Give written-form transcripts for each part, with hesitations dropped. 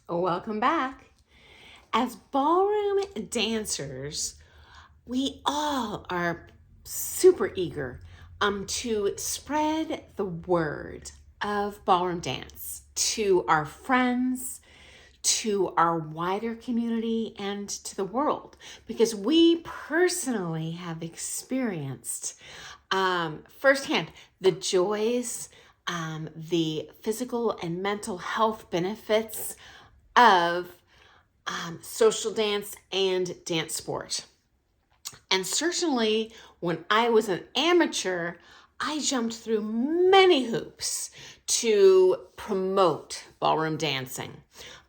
Welcome back. As ballroom dancers, we all are super eager to spread the word of ballroom dance to our friends, to our wider community, and to the world, because we personally have experienced firsthand the joys, the physical and mental health benefits of social dance and dance sport. And certainly when I was an amateur, I jumped through many hoops to promote ballroom dancing.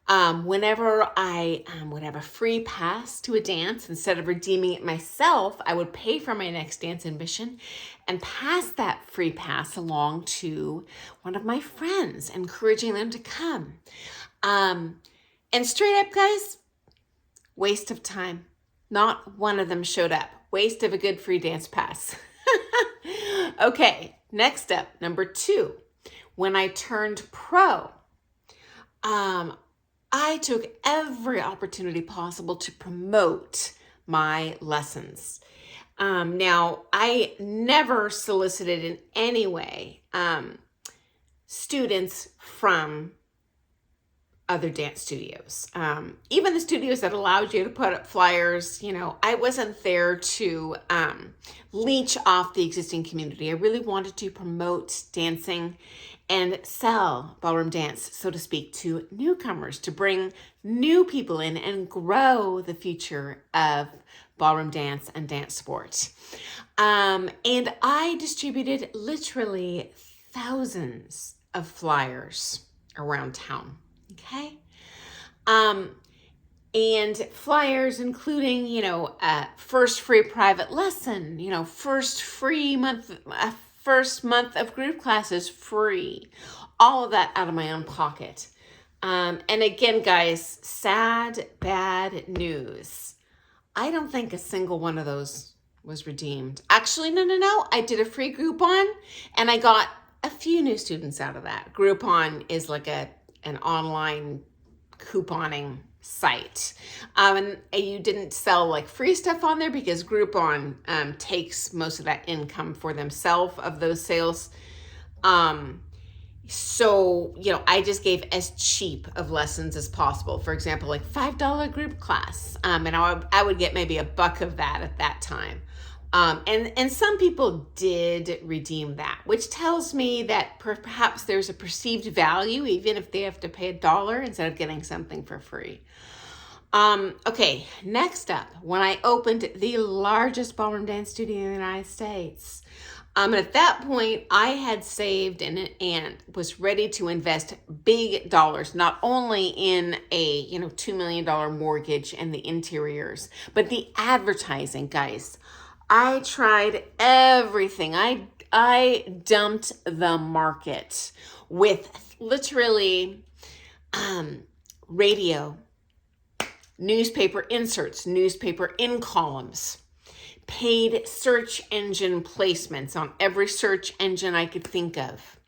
Whenever I would have a free pass to a dance, instead of redeeming it myself, I would pay for my next dance admission and pass that free pass along to one of my friends, encouraging them to come. And straight up, guys, waste of time. Not one of them showed up. Waste of a good free dance pass. Okay, next up, number 2. When I turned pro, I took every opportunity possible to promote my lessons. Now, I never solicited in any way students from other dance studios. Even the studios that allowed you to put up flyers, I wasn't there to leech off the existing community. I really wanted to promote dancing and sell ballroom dance, so to speak, to newcomers, to bring new people in and grow the future of ballroom dance and dance sport. And I distributed literally thousands of flyers around town. Okay. And flyers including, first free private lesson, first month of group classes free, all of that out of my own pocket. And again, guys, sad, bad news. I don't think a single one of those was redeemed. Actually, no. I did a free Groupon and I got a few new students out of that. Groupon is like an online couponing site. And you didn't sell like free stuff on there because Groupon takes most of that income for themselves of those sales. So, I just gave as cheap of lessons as possible. For example, like $5 group class. And I would get maybe $1 of that at that time. And some people did redeem that, which tells me that perhaps there's a perceived value, even if they have to pay $1 instead of getting something for free. Okay, next up, when I opened the largest ballroom dance studio in the United States, and at that point, I had saved and was ready to invest big dollars, not only in a $2 million mortgage and the interiors, but the advertising, guys. I tried everything. I dumped the market with literally radio, newspaper inserts, newspaper in columns, paid search engine placements on every search engine I could think of,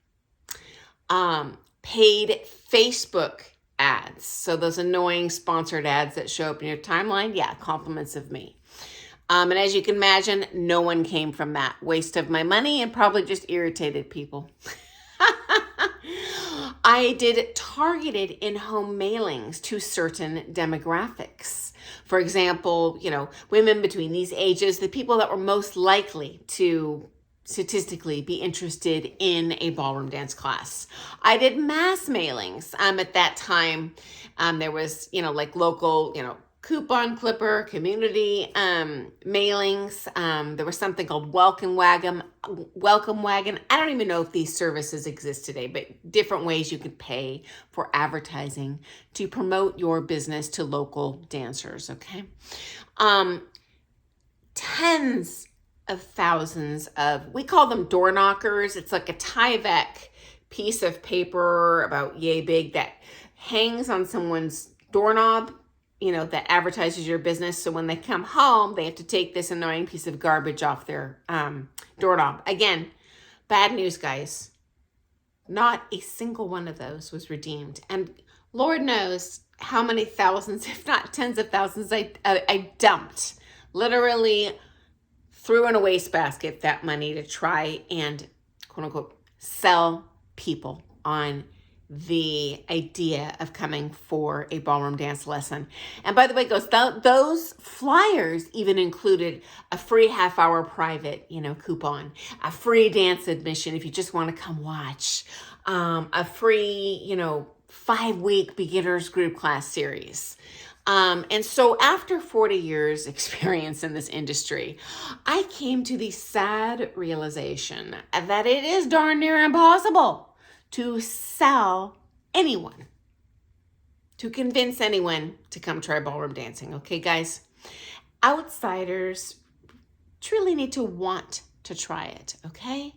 paid Facebook ads. So those annoying sponsored ads that show up in your timeline, yeah, compliments of me. And as you can imagine, no one came from that. Waste of my money and probably just irritated people. I did targeted in-home mailings to certain demographics. For example, women between these ages, the people that were most likely to statistically be interested in a ballroom dance class. I did mass mailings. At that time, there was, like local, coupon clipper, community mailings. There was something called Welcome Wagon. I don't even know if these services exist today, but different ways you could pay for advertising to promote your business to local dancers, okay? Tens of thousands of, we call them door knockers. It's like a Tyvek piece of paper about yay big that hangs on someone's doorknob, that advertises your business. So when they come home, they have to take this annoying piece of garbage off their doorknob. Again, bad news, guys. Not a single one of those was redeemed. And Lord knows how many thousands, if not tens of thousands, I dumped, literally threw in a wastebasket that money to try and quote unquote sell people on the idea of coming for a ballroom dance lesson. And by the way, those flyers even included a free half-hour private, coupon, a free dance admission if you just want to come watch, a free, 5-week beginners group class series. And so after 40 years experience in this industry, I came to the sad realization that it is darn near impossible to sell anyone, to convince anyone to come try ballroom dancing. Okay, guys? Outsiders truly need to want to try it, okay?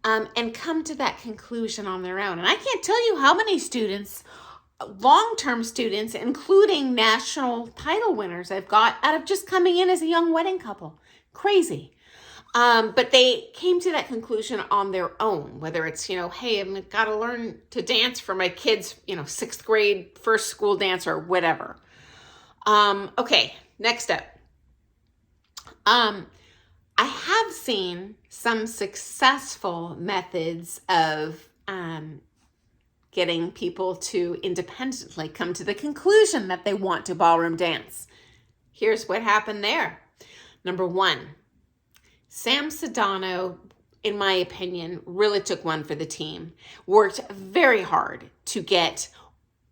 And come to that conclusion on their own. And I can't tell you how many students, long-term students, including national title winners I've got out of just coming in as a young wedding couple. Crazy. But they came to that conclusion on their own, whether it's, hey, I've got to learn to dance for my kids, 6th grade, first school dance or whatever. Okay, next up. I have seen some successful methods of getting people to independently come to the conclusion that they want to ballroom dance. Here's what happened there. Number 1, Sam Sedano, in my opinion, really took one for the team. Worked very hard to get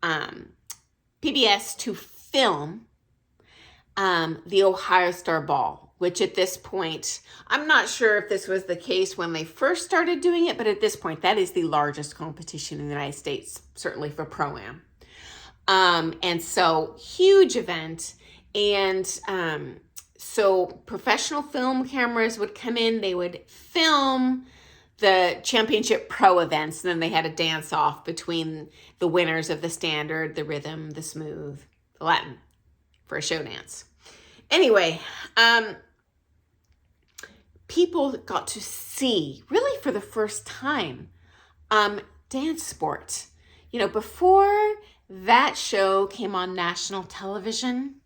PBS to film the Ohio Star Ball, which at this point, I'm not sure if this was the case when they first started doing it, but at this point, that is the largest competition in the United States, certainly for Pro-Am. And so, huge event. And so professional film cameras would come in, they would film the championship pro events, and then they had a dance off between the winners of the standard, the rhythm, the smooth, the Latin for a show dance. Anyway, people got to see, really for the first time, dance sport. Before that show came on national television,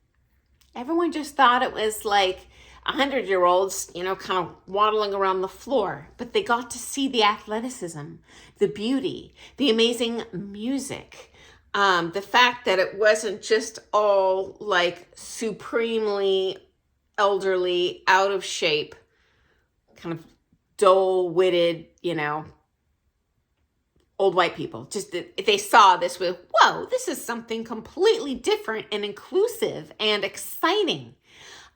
everyone just thought it was like 100-year-olds, kind of waddling around the floor. But they got to see the athleticism, the beauty, the amazing music, the fact that it wasn't just all like supremely elderly, out of shape, kind of dull-witted, old white people. Just they saw this with, whoa, this is something completely different and inclusive and exciting.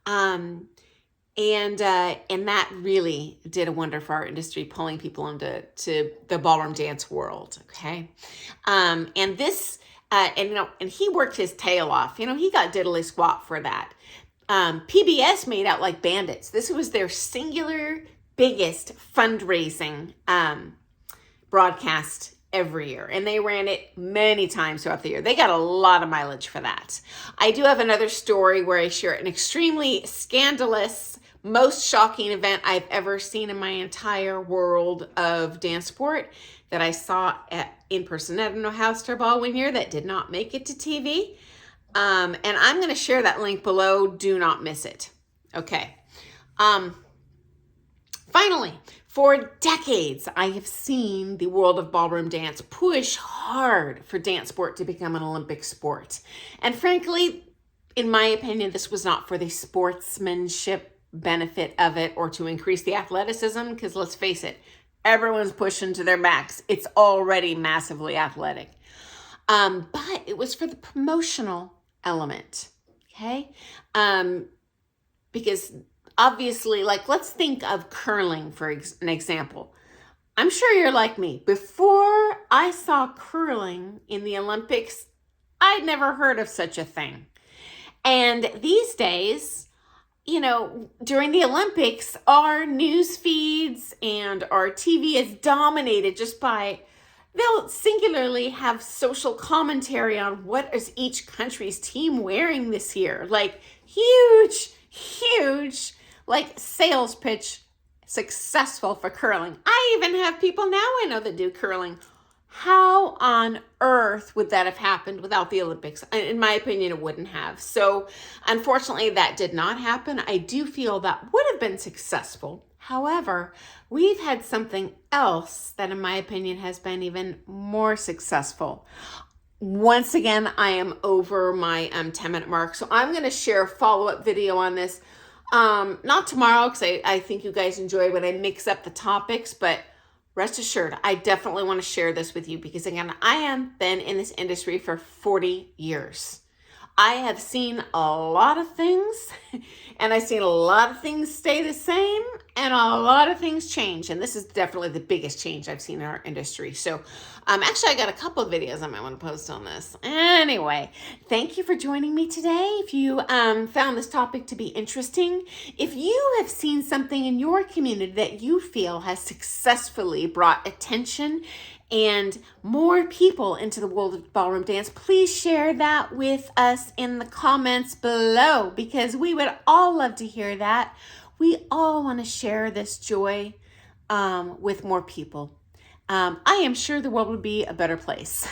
And that really did a wonder for our industry, pulling people into the ballroom dance world. Okay. And this, and he worked his tail off, he got diddly squat for that. PBS made out like bandits. This was their singular biggest fundraising, broadcast every year, and they ran it many times throughout the year. They got a lot of mileage for that. I do have another story where I share an extremely scandalous, most shocking event I've ever seen in my entire world of dance sport that I saw in person at an Ohio Star Ball one year that did not make it to TV. And I'm going to share that link below. Do not miss it. Okay. Finally, for decades, I have seen the world of ballroom dance push hard for dance sport to become an Olympic sport. And frankly, in my opinion, this was not for the sportsmanship benefit of it or to increase the athleticism, because let's face it, everyone's pushing to their max. It's already massively athletic. But it was for the promotional element, okay? Because obviously, let's think of curling for an example. I'm sure you're like me. Before I saw curling in the Olympics, I'd never heard of such a thing. And these days, during the Olympics, our news feeds and our TV is dominated just by, they'll singularly have social commentary on what is each country's team wearing this year. Huge, sales pitch successful for curling. I even have people now I know that do curling How on earth would that have happened without the Olympics? In my opinion, it wouldn't have. So unfortunately, that did not happen. I do feel that would have been successful. However, we've had something else that, in my opinion, has been even more successful. Once again, I am over my 10-minute mark, so I'm going to share a follow-up video on this. Not tomorrow, because I think you guys enjoy when I mix up the topics, but rest assured, I definitely want to share this with you because, again, I have been in this industry for 40 years. I have seen a lot of things, and I've seen a lot of things stay the same, and a lot of things change. And this is definitely the biggest change I've seen in our industry. So actually, I got a couple of videos I might want to post on this. Anyway, thank you for joining me today. If you found this topic to be interesting, if you have seen something in your community that you feel has successfully brought attention and more people into the world of ballroom dance, please share that with us in the comments below, because we would all love to hear that. We all want to share this joy with more people. I am sure the world would be a better place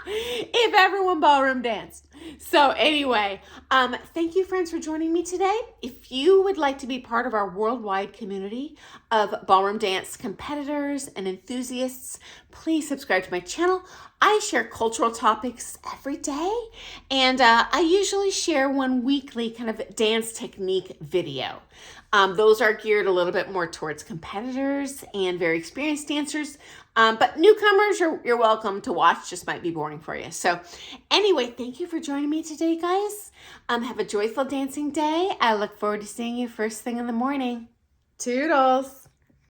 if everyone ballroom danced. So anyway, thank you, friends, for joining me today. If you would like to be part of our worldwide community of ballroom dance competitors and enthusiasts, please subscribe to my channel. I share cultural topics every day, and I usually share one weekly kind of dance technique video. Those are geared a little bit more towards competitors and very experienced dancers. But newcomers, you're welcome to watch. Just might be boring for you. So anyway, thank you for joining me today, guys. Have a joyful dancing day. I look forward to seeing you first thing in the morning. Toodles.